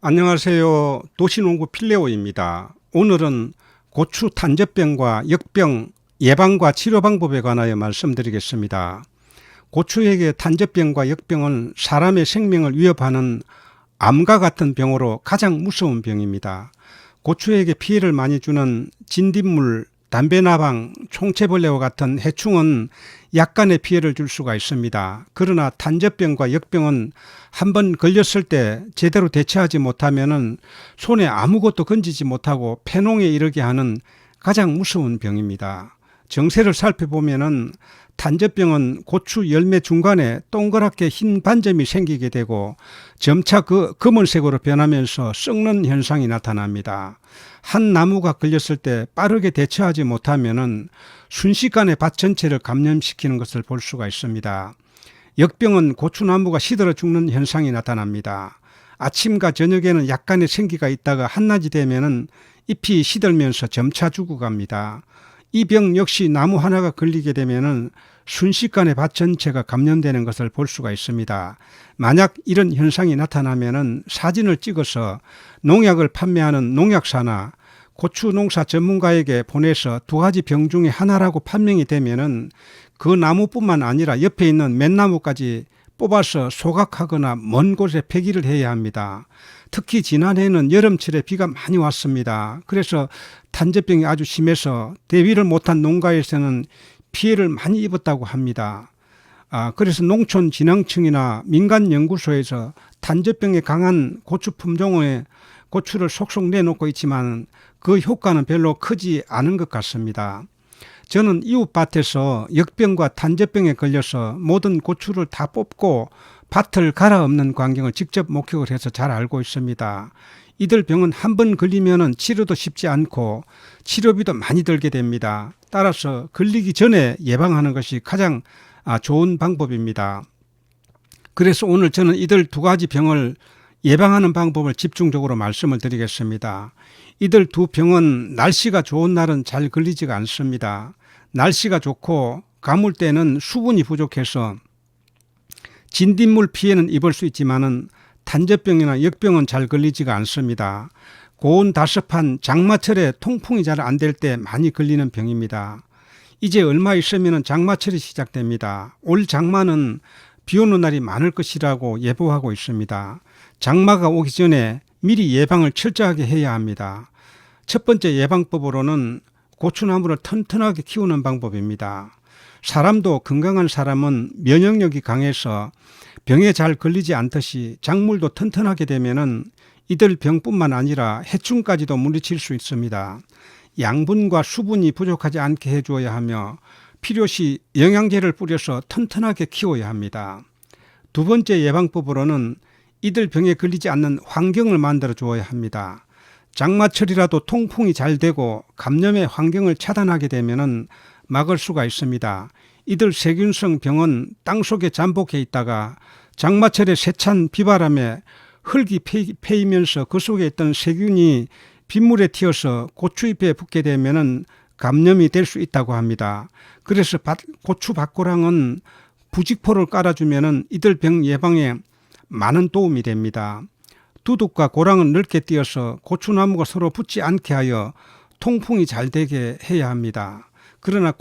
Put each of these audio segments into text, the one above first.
안녕하세요. 도시농구 필레오입니다. 오늘은 고추 탄저병과 역병 예방과 치료 방법에 관하여 말씀드리겠습니다. 고추에게 탄저병과 역병은 사람의 생명을 위협하는 암과 같은 병으로 가장 무서운 병입니다. 고추에게 피해를 많이 주는 진딧물, 담배나방, 총체벌레와 같은 해충은 약간의 피해를 줄 수가 있습니다. 그러나 탄저병과 역병은 한번 걸렸을 때 제대로 대처하지 못하면 손에 아무것도 건지지 못하고 폐농에 이르게 하는 가장 무서운 병입니다. 정세를 살펴보면 탄저병은 고추 열매 중간에 동그랗게 흰 반점이 생기게 되고 점차 검은색으로 변하면서 썩는 현상이 나타납니다. 한 나무가 걸렸을 때 빠르게 대처하지 못하면 순식간에 밭 전체를 감염시키는 것을 볼 수가 있습니다. 역병은 고추나무가 시들어 죽는 현상이 나타납니다. 아침과 저녁에는 약간의 생기가 있다가 한낮이 되면 잎이 시들면서 점차 죽어갑니다. 이 병 역시 나무 하나가 걸리게 되면 순식간에 밭 전체가 감염되는 것을 볼 수가 있습니다. 만약 이런 현상이 나타나면 사진을 찍어서 농약을 판매하는 농약사나 고추 농사 전문가에게 보내서 두 가지 병 중에 하나라고 판명이 되면 그 나무뿐만 아니라 옆에 있는 맨나무까지 뽑아서 소각하거나 먼 곳에 폐기를 해야 합니다. 특히 지난해에는 여름철에 비가 많이 왔습니다. 그래서 탄저병이 아주 심해서 대비를 못한 농가에서는 피해를 많이 입었다고 합니다. 그래서 농촌진흥청이나 민간연구소에서 탄저병에 강한 고추 품종의 고추를 속속 내놓고 있지만 그 효과는 별로 크지 않은 것 같습니다. 저는 이웃밭에서 역병과 탄저병에 걸려서 모든 고추를 다 뽑고 밭을 갈아엎는 광경을 직접 목격을 해서 잘 알고 있습니다. 이들 병은 한 번 걸리면 치료도 쉽지 않고 치료비도 많이 들게 됩니다. 따라서 걸리기 전에 예방하는 것이 가장 좋은 방법입니다. 그래서 오늘 저는 이들 두 가지 병을 예방하는 방법을 집중적으로 말씀을 드리겠습니다. 이들 두 병은 날씨가 좋은 날은 잘 걸리지가 않습니다. 날씨가 좋고 가물 때는 수분이 부족해서 진딧물 피해는 입을 수 있지만은 탄저병이나 역병은 잘 걸리지가 않습니다. 고온 다습한 장마철에 통풍이 잘 안 될 때 많이 걸리는 병입니다. 이제 얼마 있으면 장마철이 시작됩니다. 올 장마는 비 오는 날이 많을 것이라고 예보하고 있습니다. 장마가 오기 전에 미리 예방을 철저하게 해야 합니다. 첫 번째 예방법으로는 고추나무를 튼튼하게 키우는 방법입니다. 사람도 건강한 사람은 면역력이 강해서 병에 잘 걸리지 않듯이 작물도 튼튼하게 되면은 이들 병뿐만 아니라 해충까지도 물리칠 수 있습니다. 양분과 수분이 부족하지 않게 해주어야 하며 필요시 영양제를 뿌려서 튼튼하게 키워야 합니다. 두 번째 예방법으로는 이들 병에 걸리지 않는 환경을 만들어 주어야 합니다. 장마철이라도 통풍이 잘 되고 감염의 환경을 차단하게 되면 막을 수가 있습니다. 이들 세균성 병은 땅속에 잠복해 있다가 장마철에 세찬 비바람에 흙이 패이면서 그 속에 있던 세균이 빗물에 튀어서 고추잎에 붙게 되면 감염이 될 수 있다고 합니다. 그래서 고추 밭고랑은 부직포를 깔아주면 이들 병 예방에 많은 도움이 됩니다. 두둑과 고랑은 넓게 띄어서 고추나무가 서로 붙지 않게 하여 통풍이 잘 되게 해야 합니다. 그러나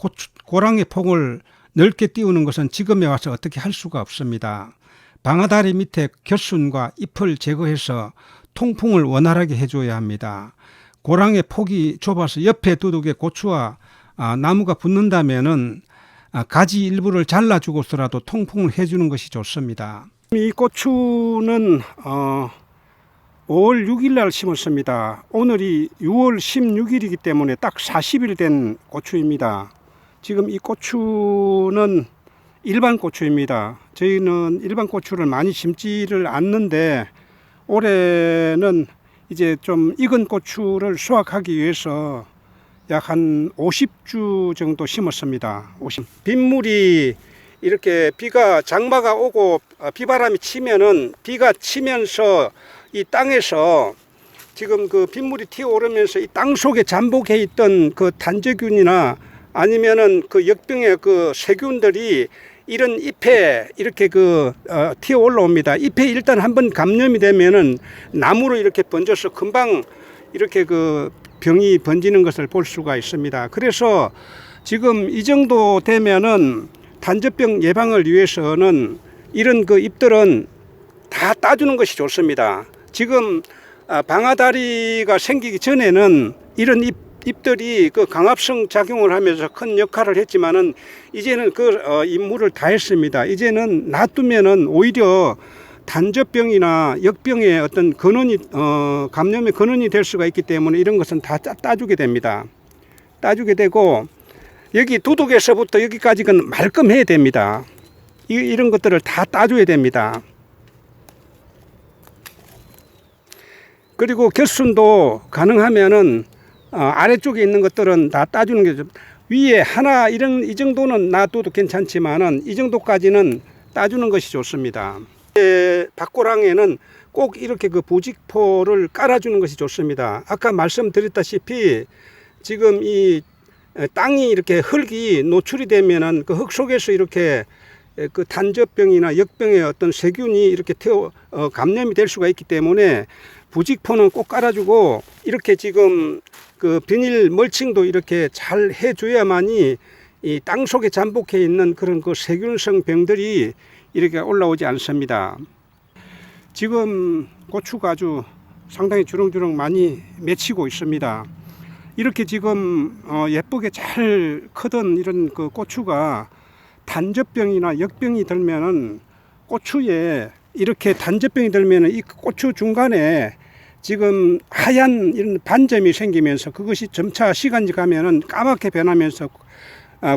고랑의 폭을 넓게 띄우는 것은 지금에 와서 어떻게 할 수가 없습니다. 방아다리 밑에 겨순과 잎을 제거해서 통풍을 원활하게 해줘야 합니다. 고랑의 폭이 좁아서 옆에 두둑에 고추와 나무가 붙는다면은 가지 일부를 잘라주고서라도 통풍을 해주는 것이 좋습니다. 이 고추는 5월 6일 날 심었습니다. 오늘이 6월 16일이기 때문에 딱 40일 된 고추입니다. 지금 이 고추는 일반 고추입니다. 저희는 일반 고추를 많이 심지를 않는데 올해는 이제 좀 익은 고추를 수확하기 위해서 약 한 50주 정도 심었습니다. 빗물이 이렇게 장마가 오고 비바람이 치면은 비가 치면서 이 땅에서 지금 그 빗물이 튀어오르면서 이 땅 속에 잠복해 있던 그 탄저균이나 아니면은 그 역병의 그 세균들이 이런 잎에 이렇게 튀어 올라옵니다. 잎에 일단 한번 감염이 되면은 나무로 이렇게 번져서 금방 이렇게 병이 번지는 것을 볼 수가 있습니다. 그래서 지금 이 정도 되면은 단접병 예방을 위해서는 이런 잎들은 다 따주는 것이 좋습니다. 지금 방아다리가 생기기 전에는 이런 잎들이 강압성 작용을 하면서 큰 역할을 했지만은 이제는 임무를 다 했습니다. 이제는 놔두면은 오히려 단접병이나 역병의 어떤 감염의 근원이 될 수가 있기 때문에 이런 것은 다 따주게 됩니다. 따주게 되고 여기 두둑에서부터 여기까지는 말끔해야 됩니다. 이런 것들을 다 따줘야 됩니다. 그리고 결순도 가능하면은 아래쪽에 있는 것들은 다 따주는 게 좀, 위에 하나 이 정도는 놔둬도 괜찮지만은 이 정도까지는 따주는 것이 좋습니다. 박고랑에는 꼭 이렇게 부직포를 깔아주는 것이 좋습니다. 아까 말씀드렸다시피 지금 이 땅이 이렇게 흙이 노출이 되면은 그 흙 속에서 이렇게 단접병이나 역병의 어떤 세균이 이렇게 감염이 될 수가 있기 때문에 부직포는 꼭 깔아주고 이렇게 지금 비닐 멀칭도 이렇게 잘 해줘야만이 이 땅 속에 잠복해 있는 그런 세균성 병들이 이렇게 올라오지 않습니다. 지금 고추가 아주 상당히 주렁주렁 많이 맺히고 있습니다. 이렇게 지금 예쁘게 잘 크던 이런 고추가 단접병이나 역병이 들면은 고추에 이렇게 단접병이 들면은 이 고추 중간에 지금 하얀 이런 반점이 생기면서 그것이 점차 시간이 가면은 까맣게 변하면서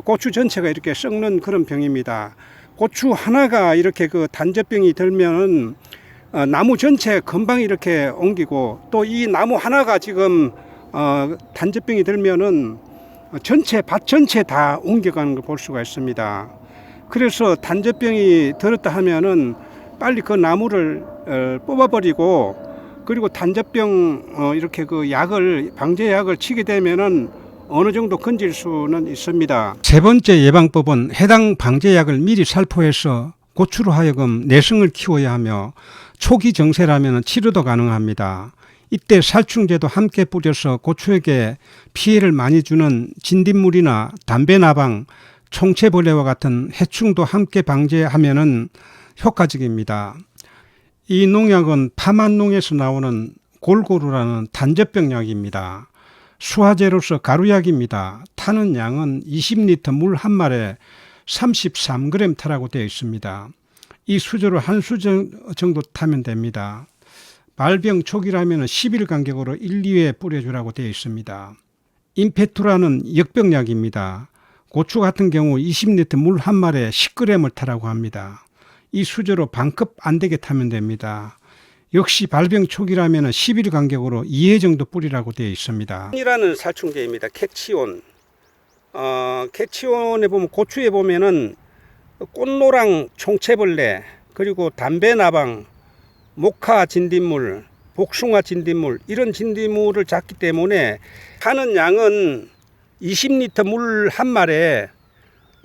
고추 전체가 이렇게 썩는 그런 병입니다. 고추 하나가 이렇게 단접병이 들면은 나무 전체 금방 이렇게 옮기고 또 이 나무 하나가 지금 단접병이 들면은 전체 밭 전체 다 옮겨가는 걸 볼 수가 있습니다. 그래서 단접병이 들었다 하면은 빨리 그 나무를 뽑아버리고 그리고 단접병 이렇게 방제약을 치게 되면은 어느 정도 건질 수는 있습니다. 세 번째 예방법은 해당 방제약을 미리 살포해서 고추로 하여금 내성을 키워야 하며 초기 정세라면 치료도 가능합니다. 이때 살충제도 함께 뿌려서 고추에게 피해를 많이 주는 진딧물이나 담배나방, 총체벌레와 같은 해충도 함께 방제하면 효과적입니다. 이 농약은 파만농에서 나오는 골고루라는 단접병 약입니다. 수화제로서 가루약입니다. 타는 양은 20리터 물 한 말에 33g 타라고 되어 있습니다. 이 수저로 한 수저 정도 타면 됩니다. 말병 초기라면 10일 간격으로 1, 2회 뿌려주라고 되어 있습니다. 임페투라는 역병약입니다. 고추 같은 경우 20리터 물 한 말에 10g을 타라고 합니다. 이 수저로 반컵 안 되게 타면 됩니다. 역시 발병 초기라면 10일 간격으로 2회 정도 뿌리라고 되어 있습니다. 이라는 살충제입니다. 캡치온. 캡치온에 보면 고추에 보면은 꽃노랑 총체벌레 그리고 담배나방, 목화 진딧물, 복숭아 진딧물 이런 진딧물을 잡기 때문에 타는 양은 20리터 물 한 말에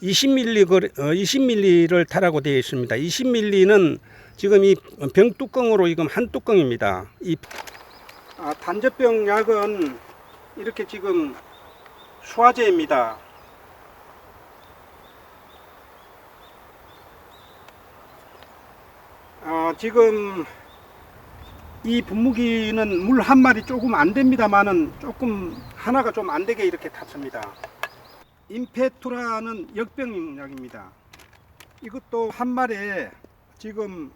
20ml를 타라고 되어 있습니다. 20ml는 지금 이 병뚜껑으로 지금 한 뚜껑입니다. 이 단접병 약은 이렇게 지금 수화제입니다. 지금 이 분무기는 물 한 마리 조금 안 됩니다만은 조금 하나가 좀 안 되게 이렇게 탔습니다. 임페투라는 역병약입니다. 이것도 한 마리에 지금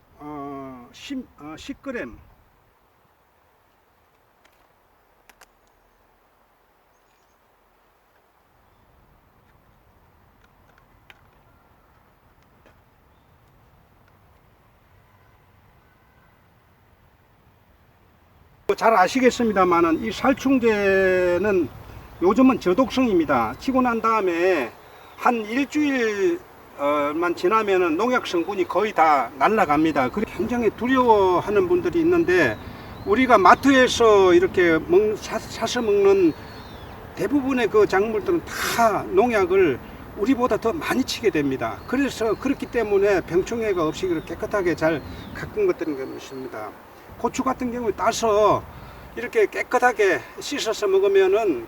10g 잘 아시겠습니다만은 이 살충제는 요즘은 저독성입니다. 치고 난 다음에 한 일주일만 지나면은 농약 성분이 거의 다 날아갑니다. 굉장히 두려워하는 분들이 있는데 우리가 마트에서 이렇게 사서 먹는 대부분의 그 작물들은 다 농약을 우리보다 더 많이 치게 됩니다. 그래서 그렇기 때문에 병충해가 없이 그렇게 깨끗하게 잘 가꾼 것들인 것입니다. 고추 같은 경우에 따서 이렇게 깨끗하게 씻어서 먹으면은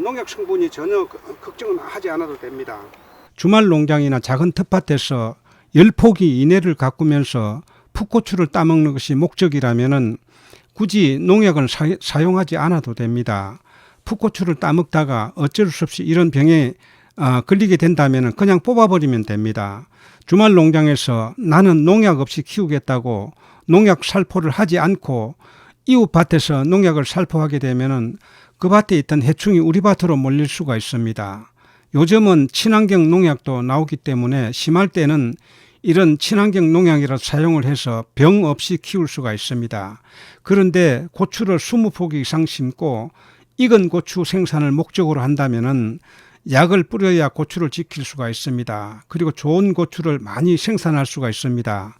농약 성분이 전혀 걱정을 하지 않아도 됩니다. 주말 농장이나 작은 텃밭에서 10포기 이내를 가꾸면서 풋고추를 따먹는 것이 목적이라면은 굳이 농약을 사용하지 않아도 됩니다. 풋고추를 따먹다가 어쩔 수 없이 이런 병에 걸리게 된다면 그냥 뽑아버리면 됩니다. 주말 농장에서 나는 농약 없이 키우겠다고 농약 살포를 하지 않고 이웃 밭에서 농약을 살포하게 되면 그 밭에 있던 해충이 우리 밭으로 몰릴 수가 있습니다. 요즘은 친환경 농약도 나오기 때문에 심할 때는 이런 친환경 농약이라도 사용을 해서 병 없이 키울 수가 있습니다. 그런데 고추를 20포기 이상 심고 익은 고추 생산을 목적으로 한다면 약을 뿌려야 고추를 지킬 수가 있습니다. 그리고 좋은 고추를 많이 생산할 수가 있습니다.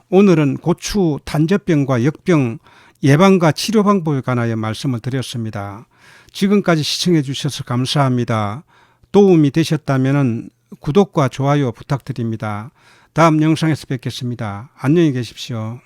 오늘은 고추 단접병과 역병 예방과 치료 방법에 관하여 말씀을 드렸습니다. 지금까지 시청해 주셔서 감사합니다. 도움이 되셨다면 구독과 좋아요 부탁드립니다. 다음 영상에서 뵙겠습니다. 안녕히 계십시오.